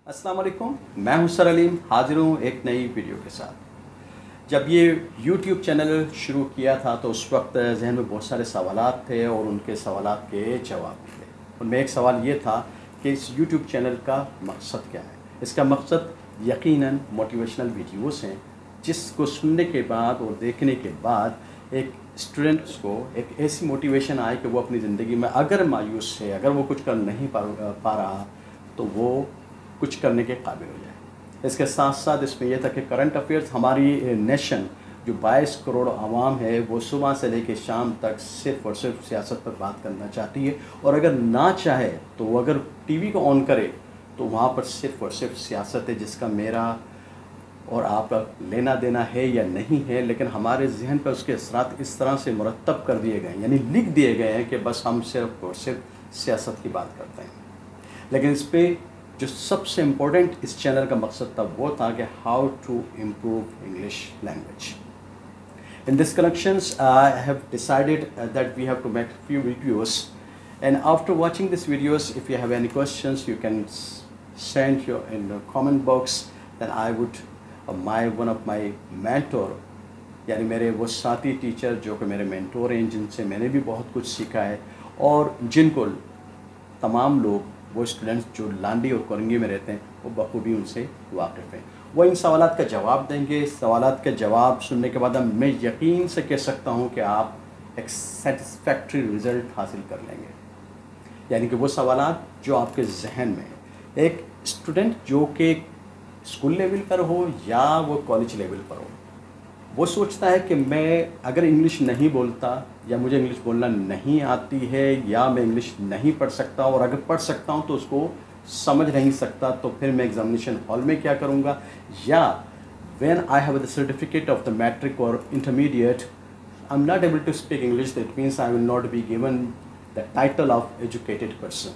अस्सलाम वालेकुम, मैं हूं सर अलीम, हाजिर हूं एक नई वीडियो के साथ। जब ये YouTube चैनल शुरू किया था तो उस वक्त जहन में बहुत सारे सवालात थे और उनके सवालात के जवाब थे। उनमें एक सवाल ये था कि इस YouTube चैनल का मकसद क्या है। इसका मकसद यकीनन मोटिवेशनल वीडियोस हैं, जिसको सुनने के बाद और देखने के बाद एक स्टूडेंट्स को एक ऐसी मोटिवेशन आए कि वो अपनी ज़िंदगी में अगर मायूस है, अगर वो कुछ कर नहीं पा रहा तो वो कुछ करने के काबिल हो जाए। इसके साथ साथ इसमें यह था कि करंट अफेयर्स, हमारी नेशन जो 22 करोड़ आवाम है वो सुबह से लेकर शाम तक सिर्फ़ और सिर्फ सियासत पर बात करना चाहती है, और अगर ना चाहे तो वो अगर टीवी को ऑन करे तो वहाँ पर सिर्फ़ और सिर्फ सियासत है, जिसका मेरा और आपका लेना देना है या नहीं है। लेकिन हमारे जहन पर उसके असरात इस तरह से मुरतब कर दिए गए हैं, यानी लिख दिए गए हैं कि बस हम सिर्फ और सिर्फ सियासत की बात करते हैं। लेकिन इस पर जो सबसे इम्पोर्टेंट इस चैनल का मकसद था वो था कि how to improve English language. In this connections, I have decided that we have to make few videos, and after watching these videos, if you have any questions, you can send your in the comment box. Then I would, one of my mentor, यानी मेरे वो साथी teacher जो कि मेरे mentor हैं, जिनसे मैंने भी बहुत कुछ सीखा है, और जिनको तमाम लोग वो स्टूडेंट्स जो लांडी और कोरंगी में रहते हैं वो बखूबी उनसे वाकिफ़ हैं, वो इन सवालात का जवाब देंगे। सवालात के जवाब सुनने के बाद मैं यकीन से कह सकता हूँ कि आप एक सेटिस्फैक्ट्री रिज़ल्ट हासिल कर लेंगे। यानी कि वो सवालात जो आपके जहन में, एक स्टूडेंट जो कि स्कूल लेवल पर हो या वो कॉलेज लेवल पर हो, वो सोचता है कि मैं अगर इंग्लिश नहीं बोलता या मुझे इंग्लिश बोलना नहीं आती है या मैं इंग्लिश नहीं पढ़ सकता, और अगर पढ़ सकता हूँ तो उसको समझ नहीं सकता, तो फिर मैं एग्जामिनेशन हॉल में क्या करूँगा। या when I have the certificate of the matric और intermediate, I am not able to speak English, that means I will not be given the title of educated person.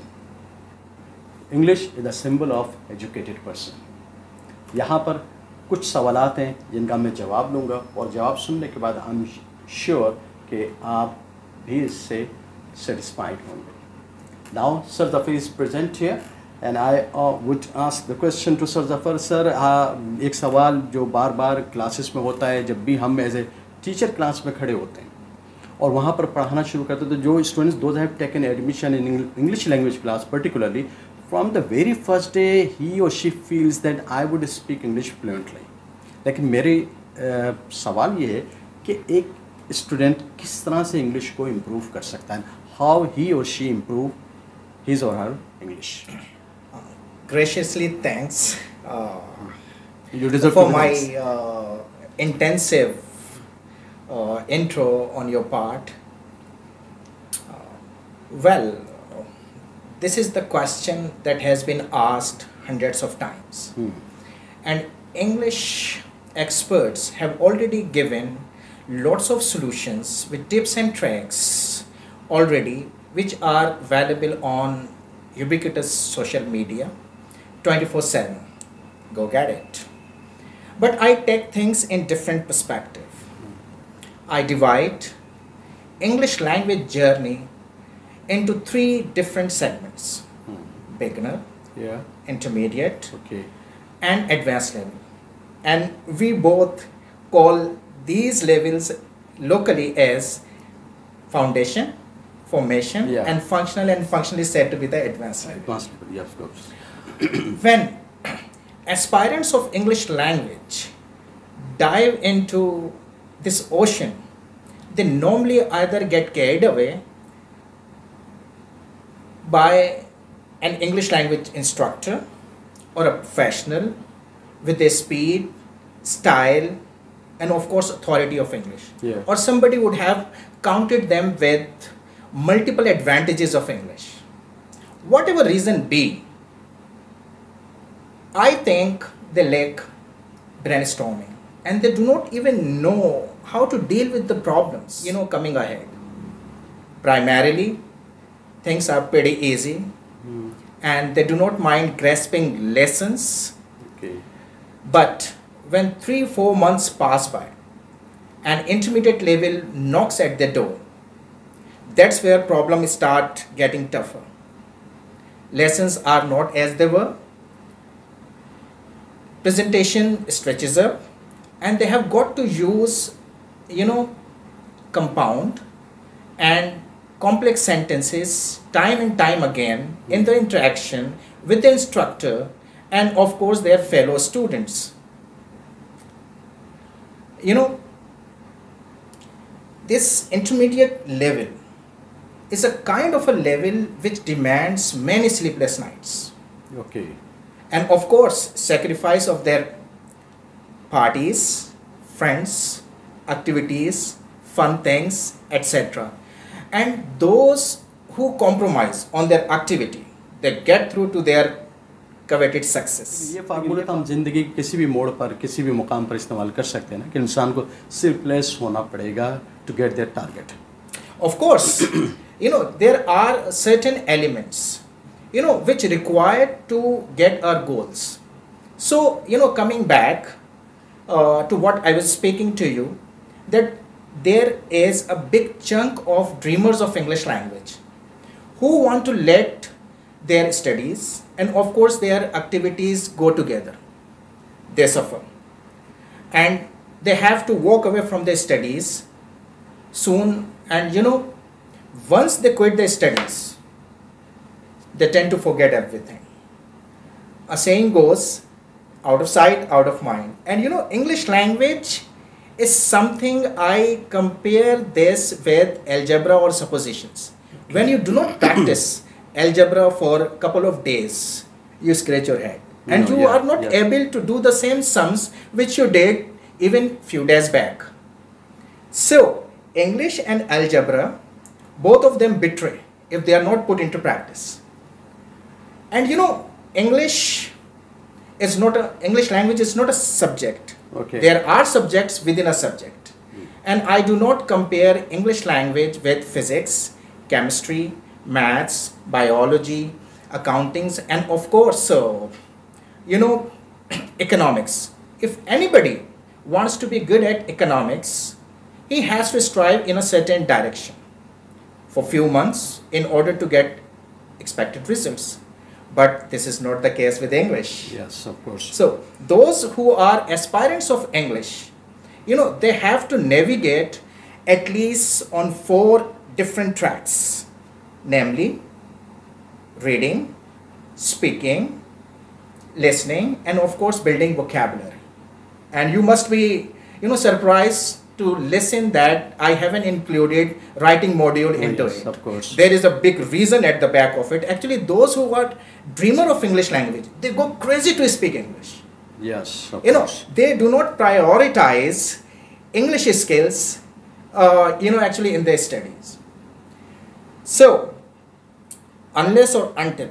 English is the symbol of educated person. यहाँ पर कुछ सवालात हैं जिनका मैं जवाब लूँगा, और जवाब सुनने के बाद आई एम श्योर कि आप भी इससे सेटिस्फाइड होंगे। Now sir Zafar is present here and I would ask the question to sir Zafar. Sir, एक सवाल जो बार बार क्लासेस में होता है, जब भी हम एज ए टीचर क्लास में खड़े होते हैं और वहाँ पर पढ़ाना शुरू करते हैं, तो जो students those have taken admission in English language class particularly, from the very first day he or she feels that I would speak English fluently. लेकिन मेरे सवाल ये है कि एक स्टूडेंट किस तरह से इंग्लिश को इम्प्रूव कर सकता है, how he or she improve his or her English. Graciously thanks You deserve for to be my thanks. intensive intro on your part. Well, this is the question that has been asked hundreds of times. And English experts have already given lots of solutions with tips and tricks already, which are available on ubiquitous social media 24/7. Go get it. But I take things in different perspective. I divide English language journey into 3 different segments: beginner, intermediate, and advanced level. And we both call these levels locally as foundation, formation, and functional, and functionally said to be the advanced level. Advanced level, yeah, of course. When aspirants of English language dive into this ocean, they normally either get carried away by an English language instructor or a professional with their speed, style, and of course authority of English. Or somebody would have counted them with multiple advantages of English. Whatever reason be, I think they lack brainstorming and they do not even know how to deal with the problems coming ahead. Primarily, things are pretty easy, and they do not mind grasping lessons. But when 3-4 months pass by and intermediate level knocks at the door, that's where problems start getting tougher. Lessons are not as they were. presentation stretches up, and they have got to use, compound and complex sentences time and time again in the interaction with the instructor and of course their fellow students. This intermediate level is a kind of a level which demands many sleepless nights. Okay. And of course, sacrifice of their parties, friends, activities, fun things, etc. And those who compromise on their activity, they get through to their coveted success. ये formula तो हम जिंदगी के किसी भी मोड़ पर किसी भी मुकाम पर इस्तेमाल कर सकते हैं ना कि इंसान को सिर्फलेस होना पड़ेगा to get their target. Of course, there are certain elements, which required to get our goals. So, coming back to what I was speaking to you, that there is a big chunk of dreamers of English language who want to let their studies and of course their activities go together. They suffer. And they have to walk away from their studies soon, and once they quit their studies, they tend to forget everything. A saying goes, out of sight, out of mind. And English language is something I compare this with algebra or suppositions. When you do not practice algebra for a couple of days, you scratch your head. And you are not able to do the same sums which you did even few days back. So, English and algebra, both of them betray if they are not put into practice. And English language is not a subject. Okay. There are subjects within a subject. And I do not compare English language with physics, chemistry, maths, biology, accountings, and of course, economics. If anybody wants to be good at economics, he has to strive in a certain direction for few months in order to get expected results. But this is not the case with English. Yes, of course. So those who are aspirants of English, they have to navigate at least on 4 different tracks, namely reading, speaking, listening, and of course building vocabulary. And you must be, surprised to listen that I haven't included writing module into it. Of course. There is a big reason at the back of it. Actually, those who are dreamer of English language, they go crazy to speak English. Yes, of course. They do not prioritize English skills, actually in their studies. So, unless or until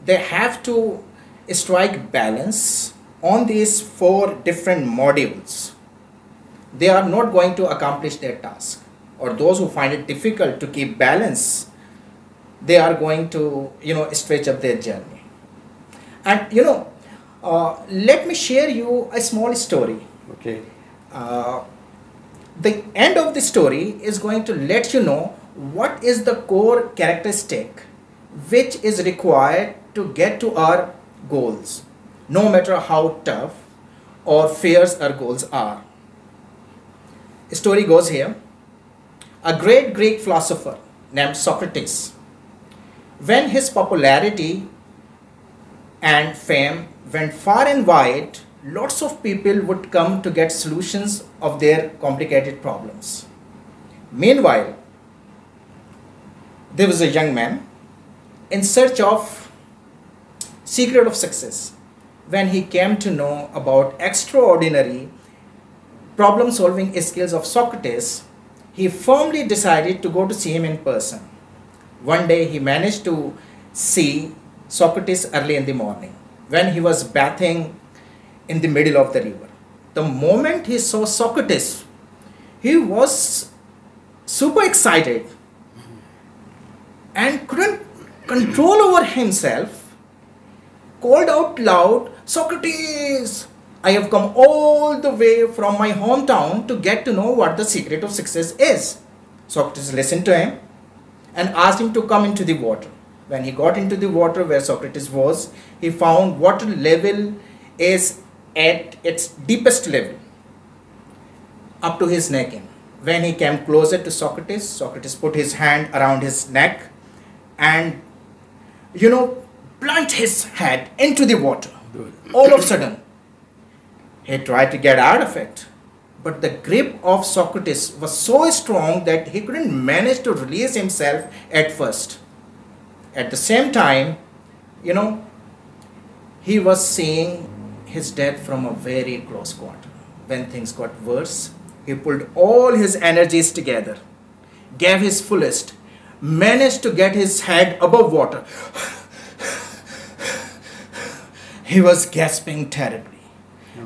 they have to strike balance on these 4 different modules, they are not going to accomplish their task. Or those who find it difficult to keep balance, they are going to, stretch up their journey. And, let me share you a small story. Okay. The end of the story is going to let you know what is the core characteristic which is required to get to our goals, no matter how tough or fierce our goals are. Story goes here. A great Greek philosopher named Socrates, when his popularity and fame went far and wide, lots of people would come to get solutions of their complicated problems. Meanwhile, there was a young man in search of secret of success. When he came to know about extraordinary problem-solving skills of Socrates, he firmly decided to go to see him in person. One day he managed to see Socrates early in the morning when he was bathing in the middle of the river. The moment he saw Socrates, he was super excited and couldn't control over himself, called out loud, "Socrates, I have come all the way from my hometown to get to know what the secret of success is." Socrates listened to him and asked him to come into the water. When he got into the water where Socrates was, he found water level is at its deepest level, up to his neck in. When he came closer to Socrates, Socrates put his hand around his neck and, plunged his head into the water. All of a sudden, he tried to get out of it. But the grip of Socrates was so strong that he couldn't manage to release himself at first. At the same time, he was seeing his death from a very close quarter. When things got worse, he pulled all his energies together, gave his fullest, managed to get his head above water. He was gasping terribly.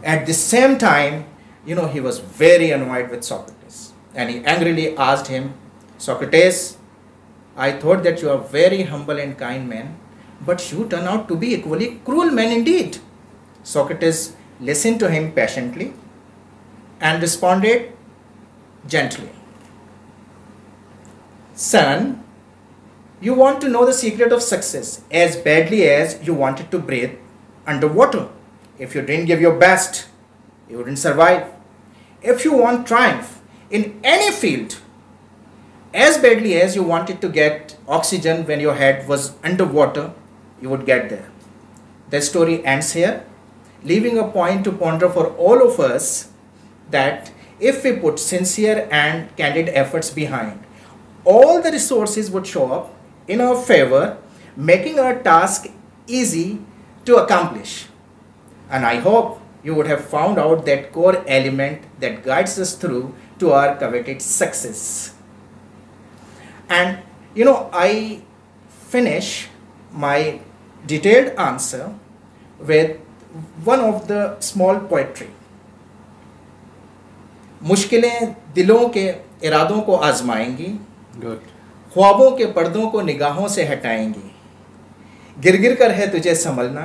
At the same time, he was very annoyed with Socrates. And he angrily asked him, Socrates, I thought that you are very humble and kind man, but you turn out to be equally cruel man indeed. Socrates listened to him patiently and responded gently. Son, you want to know the secret of success as badly as you wanted to breathe underwater. If you didn't give your best, you wouldn't survive. If you want triumph in any field, as badly as you wanted to get oxygen when your head was underwater, you would get there. The story ends here, leaving a point to ponder for all of us that if we put sincere and candid efforts behind, all the resources would show up in our favor, making our task easy to accomplish. And I hope you would have found out that core element that guides us through to our coveted success. And I finish my detailed answer with one of the small poetry. मुश्किलें दिलों के इरादों को आजमाएंगी, ख्वाबों के पर्दों को निगाहों से हटाएंगी, गिर गिर कर है तुझे संभलना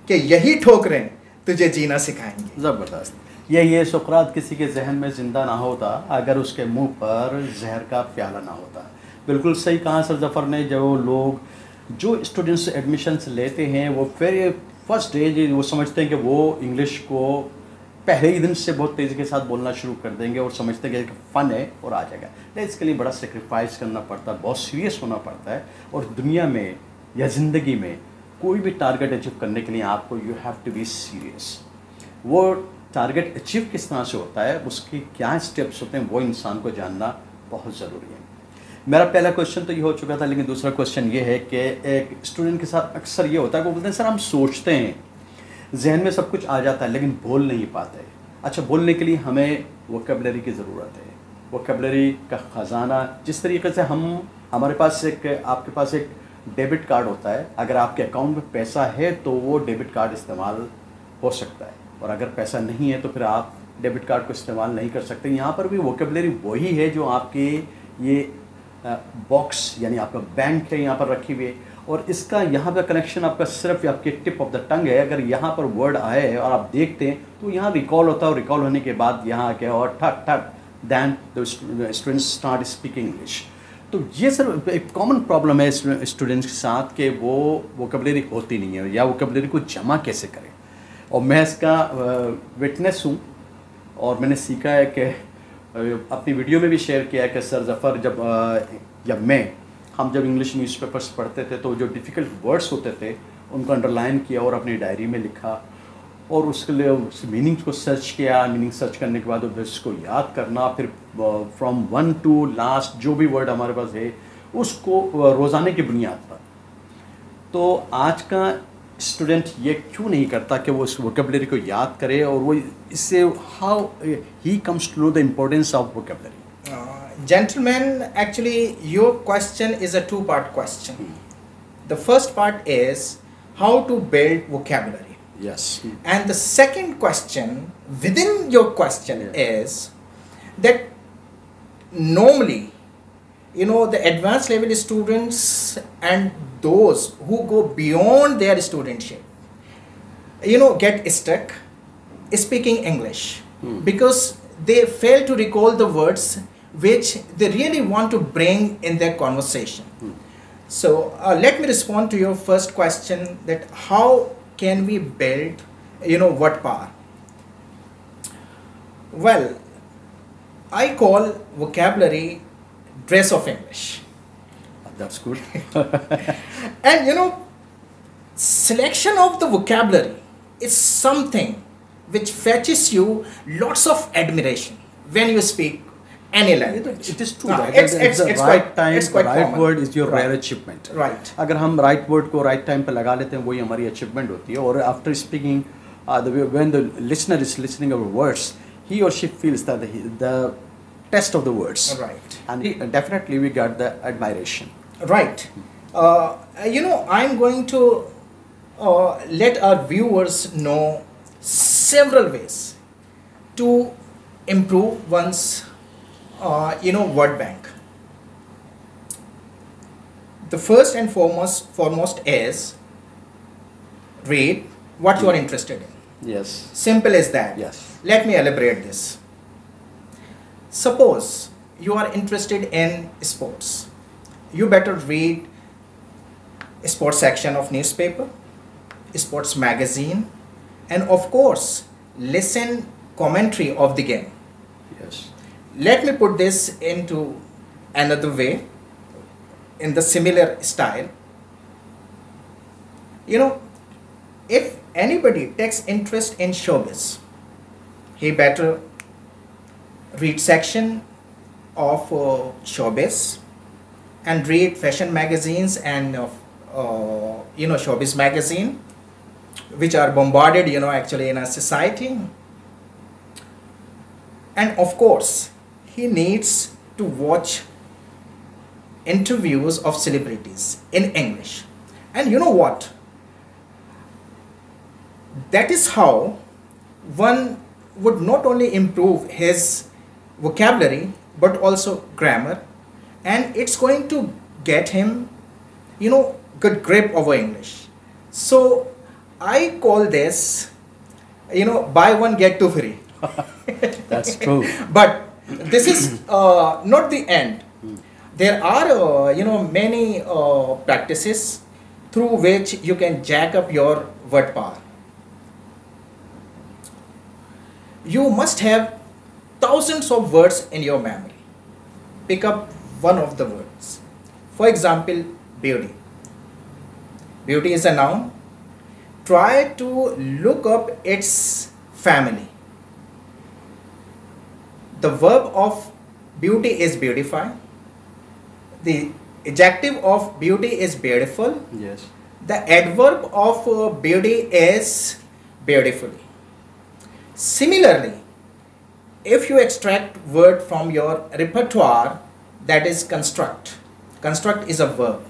कि यही ठोकरें तुझे जीना सिखाएंगी। ज़बरदस्त। ये सुकरात किसी के जहन में ज़िंदा ना होता अगर उसके मुंह पर जहर का प्याला ना होता। बिल्कुल सही कहा सर ज़फ़र ने। जो स्टूडेंट्स एडमिशन्स लेते हैं वो फिर फर्स्ट डे वो समझते हैं कि वो इंग्लिश को पहले ही दिन से बहुत तेज़ी के साथ बोलना शुरू कर देंगे और समझते हैं कि फ़न है और आ जाएगा। तो इसके लिए बड़ा सेक्रीफाइस करना पड़ता है, बहुत सीरियस होना पड़ता है। और दुनिया में या ज़िंदगी में कोई भी टारगेट अचीव करने के लिए आपको you have to be serious. वो टारगेट अचीव किस तरह से होता है, उसके क्या स्टेप्स होते हैं, वो इंसान को जानना बहुत ज़रूरी है। मेरा पहला क्वेश्चन तो ये हो चुका था, लेकिन दूसरा क्वेश्चन ये है कि एक स्टूडेंट के साथ अक्सर ये होता है कि वो बोलते हैं सर हम सोचते हैं, जहन में सब कुछ आ जाता है लेकिन बोल नहीं पाते। अच्छा, बोलने के लिए हमें वोकैबुलरी की ज़रूरत है, वोकैबुलरी का ख़जाना। जिस तरीके से हमारे पास आपके पास एक डेबिट कार्ड होता है, अगर आपके अकाउंट में पैसा है तो वो डेबिट कार्ड इस्तेमाल हो सकता है, और अगर पैसा नहीं है तो फिर आप डेबिट कार्ड को इस्तेमाल नहीं कर सकते। यहाँ पर भी वोकैबुलरी वही है जो आपके ये बॉक्स यानी आपका बैंक है यहाँ पर रखी हुई है, और इसका यहाँ पर कनेक्शन आपका सिर्फ आपके टिप ऑफ द टंग है। अगर यहाँ पर वर्ड आए और आप देखते हैं तो यहाँ रिकॉल होता है, और रिकॉल होने के बाद यहाँ क्या और ठक ठक then the students start speaking English. तो ये सर एक कॉमन प्रॉब्लम है स्टूडेंट्स के साथ कि वो वोकैबुलरी होती नहीं है, या वोकैबुलरी को जमा कैसे करें। और मैं इसका विटनेस हूँ, और मैंने सीखा है कि अपनी वीडियो में भी शेयर किया है कि सर ज़फ़र हम जब इंग्लिश न्यूज़पेपर्स पढ़ते थे तो जो डिफ़िकल्ट वर्ड्स होते थे उनको अंडरलाइन किया और अपनी डायरी में लिखा, और उसके लिए उस मीनिंग को सर्च किया। मीनिंग सर्च करने के बाद उसको याद करना, फिर फ्रॉम वन टू लास्ट जो भी वर्ड हमारे पास है उसको रोज़ाने की बुनियाद पर। तो आज का स्टूडेंट ये क्यों नहीं करता कि वो उस वोकैबुलरी को याद करे, और वो इससे how he comes to know the importance of vocabulary. Gentlemen, actually your question is a two-part question. The first part is how to build vocabulary. Yes. And the second question within your question is that normally, the advanced level students and those who go beyond their studentship, get stuck speaking English because they fail to recall the words which they really want to bring in their conversation. So let me respond to your first question, that how can we build word power. Well, I call vocabulary dress of English. That's good. And selection of the vocabulary is something which fetches you lots of admiration when you speak any language. It is true No, that it's the right quite, time, it's the quite right common. word is your Right. rare achievement. Right. अगर हम right word को right time पे लगा लेते हैं वही हमारी achievement होती है और after speaking when the listener is listening our words he or she feels that the test of the words Right. and definitely we got the admiration. Right. I'm going to let our viewers know several ways to improve one's, word bank. The first and foremost is read what you are interested in. Yes. Simple as that. Yes. Let me elaborate this. Suppose you are interested in sports. You better read sports section of newspaper, sports magazine, and of course listen commentary of the game. Yes. Let me put this into another way, in the similar style. If anybody takes interest in showbiz, he better read section of showbiz and read fashion magazines and showbiz magazine, which are bombarded actually in a society. And of course he needs to watch interviews of celebrities in English. And you know what, that is how one would not only improve his vocabulary but also grammar, and it's going to get him good grip over English. So I call this buy one get two free. That's true. But this is not the end. There are many practices through which you can jack up your word power. You must have thousands of words in your memory. Pick up one of the words. For example, beauty. Beauty is a noun. Try to look up its family. The verb of beauty is beautify. The adjective of beauty is beautiful. Yes. The adverb of beauty is beautifully. Similarly, if you extract word from your repertoire, that is construct. Construct is a verb.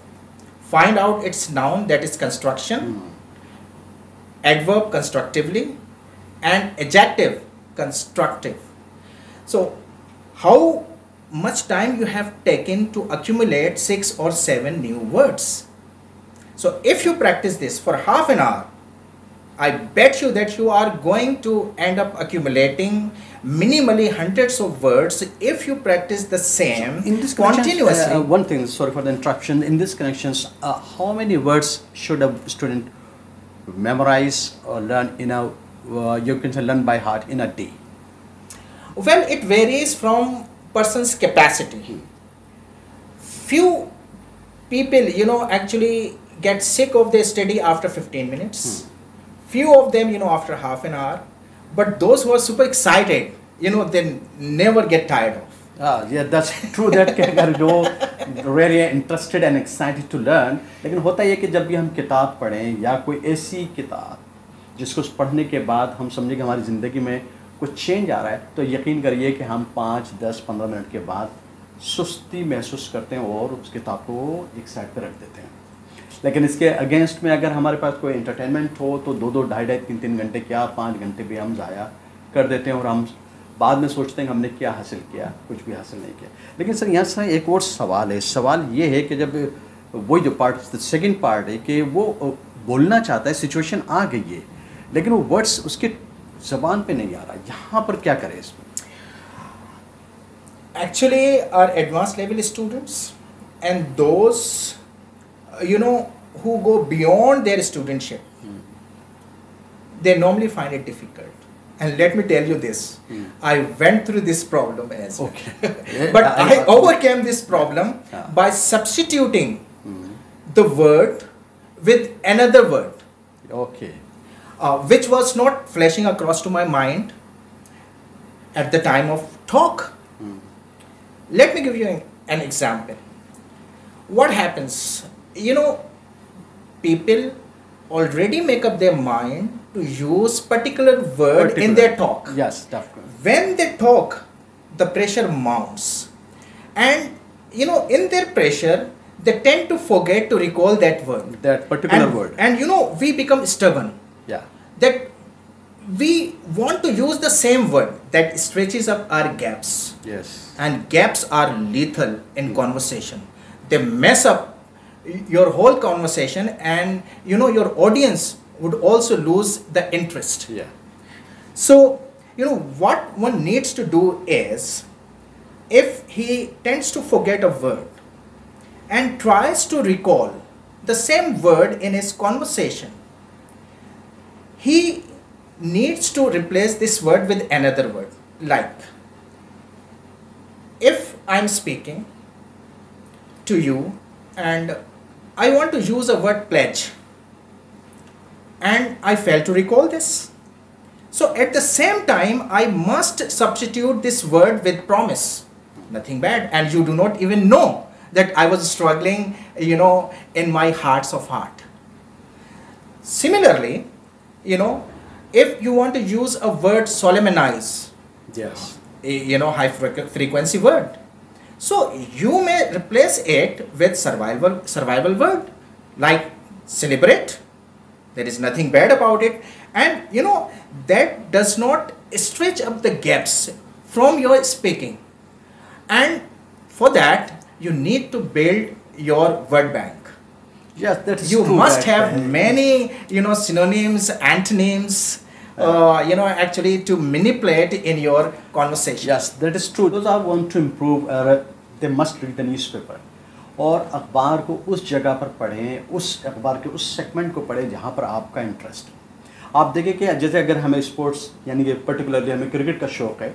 Find out its noun, that is construction. Adverb constructively, and adjective constructive. So how much time you have taken to accumulate 6 or 7 new words? So if you practice this for half an hour, I bet you that you are going to end up accumulating minimally hundreds of words if you practice the same In this continuously. one thing, sorry for the interruption. In this connections, how many words should a student memorize or learn in a you can say learn by heart in a day? Well, it varies from person's capacity. Few people, actually get sick of their study after 15 minutes. Few of them, after half an hour. But those who are super excited, they never get tired of. Yeah, that's true that कि अगर जो really interested and excited to learn, लेकिन होता ये कि जब भी हम किताब पढ़ें या कोई ऐसी किताब जिसको पढ़ने के बाद हम समझें कि हमारी ज़िंदगी में कुछ चेंज आ रहा है, तो यकीन करिए कि हम 5, 10, 15 मिनट के बाद सुस्ती महसूस करते हैं और उस किताब को एक साइड पर रख देते हैं. लेकिन इसके अगेंस्ट में अगर हमारे पास कोई एंटरटेनमेंट हो तो 2-2, 2.5, 3-3 घंटे क्या 5 घंटे भी हम ज़ाया कर देते हैं और हम बाद में सोचते हैं कि हमने क्या हासिल किया, कुछ भी हासिल नहीं किया. लेकिन सर यहाँ से एक और सवाल है. सवाल ये है कि जब वही जो पार्ट सेकंड पार्ट है कि वो बोलना चाहता है, सिचुएशन आ गई है लेकिन वो वर्ड्स उसके ज़बान पे नहीं आ रहा, यहाँ पर क्या करें इसमें? Actually, our advanced level students and those who go beyond their studentship, they normally find it difficult. And let me tell you this, I went through this problem as well. Okay. But I overcame this problem Yeah. by substituting the word with another word, Okay. which was not flashing across to my mind at the time of talk. Let me give you an example. What happens? You know, people already make up their mind to use particular word in their talk. Yes, definitely. When they talk, the pressure mounts, and you know, in their pressure, they tend to forget to recall that word. That particular And, word. and you know, we become stubborn Yeah. that we want to use the same word that stretches up our gaps, Yes. and gaps are lethal in conversation. They mess up your whole conversation, and you know, your audience would also lose the interest. Yeah. So, you know, what one needs to do is, if he tends to forget a word and tries to recall the same word in his conversation, he needs to replace this word with another word. Like, if I'm speaking to you and I want to use a word pledge, and I fail to recall this, so at the same time I must substitute this word with promise. Nothing bad, and you do not even know that I was struggling, you know, in my hearts of heart. Similarly, you know, if you want to use a word solemnize, Yes. you know, high frequency word, so you may replace it with survival word like celebrate. There is nothing bad about it, and you know, that does not stretch up the gaps from your speaking. And for that, you need to build your word bank. Yes, that is You true. must that, have many, you know, synonyms, antonyms, you know, actually to manipulate in your conversation. Yes, that is true. Those are want to improve, they must read the newspaper. और अखबार को उस जगह पर पढ़ें, उस अखबार के उस सेगमेंट को पढ़ें जहाँ पर आपका इंटरेस्ट है. आप देखें कि जैसे अगर हमें स्पोर्ट्स यानी कि पर्टिकुलरली हमें क्रिकेट का शौक़ है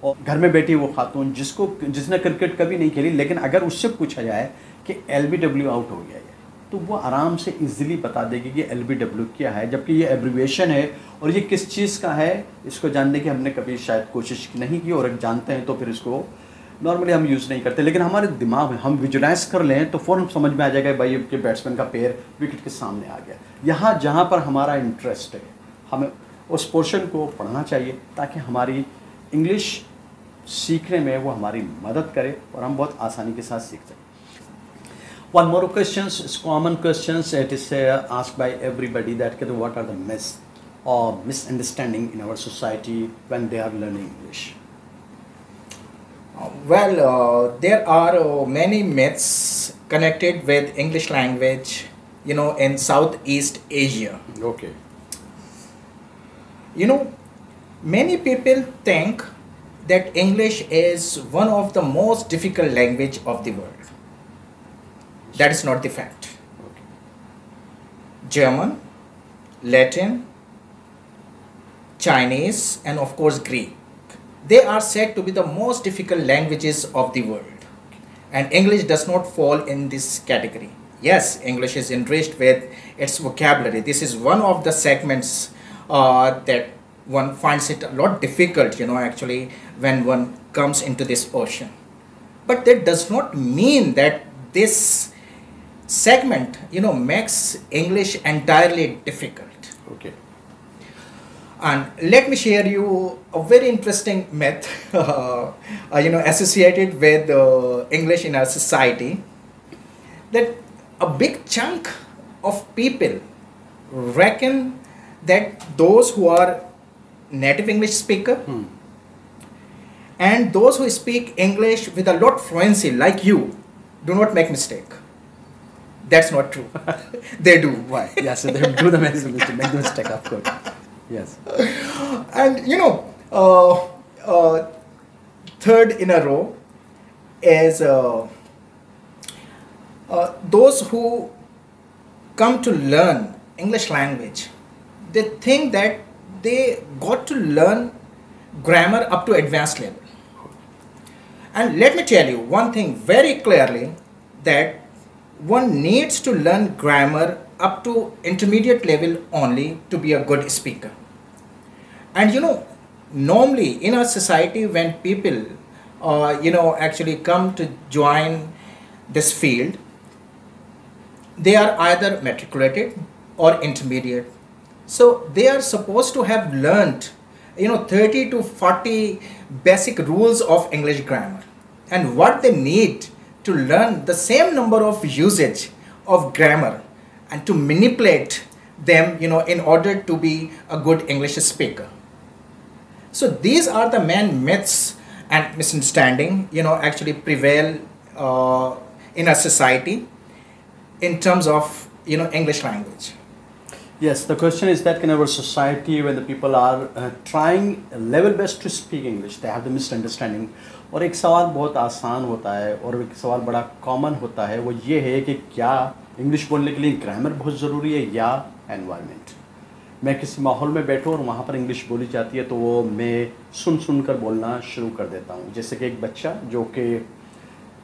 और घर में बैठी वो खातून जिसने क्रिकेट कभी नहीं खेली, लेकिन अगर उससे पूछा जाए कि LBW आउट हो गया है, तो वो आराम से इजीली बता देगी कि LBW क्या है, जबकि ये एब्रिविएशन है और ये किस चीज़ का है, इसको जानने की हमने कभी शायद कोशिश नहीं की, और जानते हैं तो फिर इसको नॉर्मली हम यूज़ नहीं करते. लेकिन हमारे दिमाग में हम विजुलाइज कर लें तो फ़ौरन समझ में आ जाएगा भाई कि बैट्समैन का पैर विकेट के सामने आ गया. यहाँ जहाँ पर हमारा इंटरेस्ट है, हमें उस पोर्शन को पढ़ना चाहिए ताकि हमारी इंग्लिश सीखने में वो हमारी मदद करे और हम बहुत आसानी के साथ सीख सकें. One more questions is common questions. It is asked by everybody that what are the myths or misunderstanding in our society when they are learning English. There are many myths connected with English language, you know, in Southeast Asia. Okay. You know, many people think that English is one of the most difficult language of the world. That is not the fact. Okay. German, Latin, Chinese, and of course Greek, they are said to be the most difficult languages of the world, and English does not fall in this category. Yes, English is enriched with its vocabulary. This is one of the segments that one finds it a lot difficult, you know, actually, when one comes into this ocean. But that does not mean that this segment, you know, makes English entirely difficult. Okay. And let me share you a very interesting myth, you know, associated with English in our society, that a big chunk of people reckon that those who are native English speaker and those who speak English with a lot fluency like you do not make mistake. That's not true. They do. Why? Yes, they do the make the mistake, of course. Yes. And you know, third in a row is those who come to learn English language. They think that they got to learn grammar up to advanced level. And let me tell you one thing very clearly, that one needs to learn grammar up to intermediate level only to be a good speaker. And normally in our society, when people actually come to join this field, they are either matriculated or intermediate. So they are supposed to have learned 30 to 40 basic rules of English grammar, and what they need to learn the same number of usage of grammar and to manipulate them in order to be a good English speaker. So these are the main myths and misunderstanding actually prevail in our society in terms of English language. Yes, the question is that in our society, when the people are trying level best to speak English, they have the misunderstanding. और एक सवाल बहुत आसान होता है और एक सवाल बड़ा कॉमन होता है, वो ये है कि क्या इंग्लिश बोलने के लिए ग्रामर बहुत ज़रूरी है या एनवायरनमेंट। मैं किसी माहौल में बैठूँ और वहाँ पर इंग्लिश बोली जाती है तो वो मैं सुन कर बोलना शुरू कर देता हूँ। जैसे कि एक बच्चा जो कि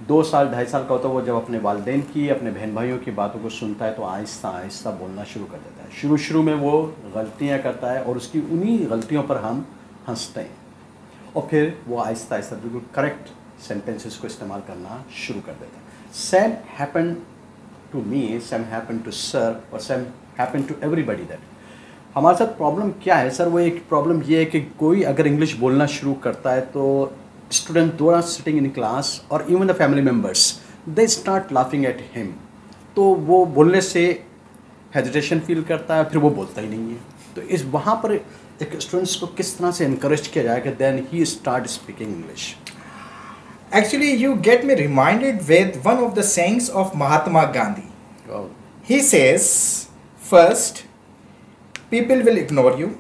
2 साल 2.5 साल का होता है, वो जब अपने वालिदैन की, अपने बहन भाइयों की बातों को सुनता है तो आहिस्ता आहिस्ता बोलना शुरू कर देता है। शुरू में वो गलतियाँ करता है और उसकी उन्हीं गलतियों पर हम हंसते हैं और फिर वो आहिस्ता आहिस्ता बिल्कुल करेक्ट सेंटेंसेस को इस्तेमाल करना शुरू कर देता है। Same happen to me, same happen to sir और same happen to everybody that. हमारे साथ प्रॉब्लम क्या है सर? वो एक प्रॉब्लम ये है कि कोई अगर इंग्लिश बोलना शुरू करता है तो student those are sitting in class or even the family members, they start laughing at him. तो वो बोलने से हेजिटेशन फील करता है, फिर वो बोलता ही नहीं है। तो इस वहाँ पर एक स्टूडेंट्स को किस तरह से इनकरेज किया जाए कि then he start speaking English? Actually, you get me reminded with one of the sayings of Mahatma Gandhi. Oh. He says, first, people will ignore you,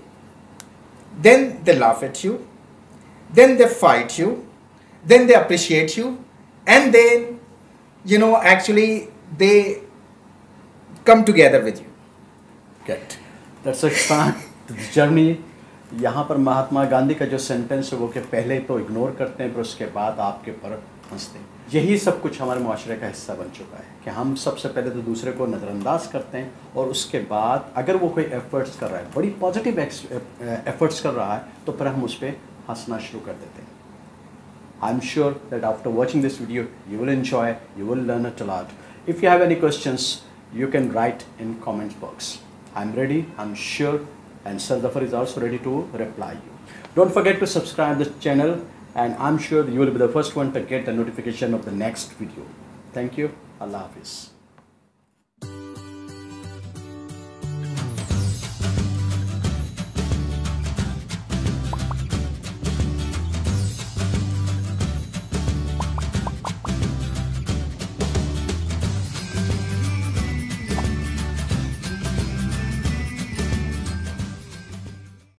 then they laugh at you, then they fight you, then they appreciate you, and then actually they come together with you. Get that's a start to the journey. यहाँ पर महात्मा गांधी का जो sentence है वो कि पहले तो ignore करते हैं, फिर उसके बाद आपके पर हंसते हैं। यही सब कुछ हमारे मुआशरे का हिस्सा बन चुका है कि हम सबसे पहले तो दूसरे को नज़रअंदाज करते हैं और उसके बाद अगर वो कोई एफर्ट्स कर रहा है, बड़ी पॉजिटिव एफर्ट्स कर रहा है, तो फिर हम उस पर हंसना शुरू कर देते हैं। I am sure that after watching this video you will enjoy, you will learn a lot. If you have any questions you can write in comments box. I'm ready, I'm sure, and Sir Zafar is also ready to reply you. Don't forget to subscribe the channel, and I'm sure you will be the first one to get the notification of the next video. Thank you. Allah Hafiz.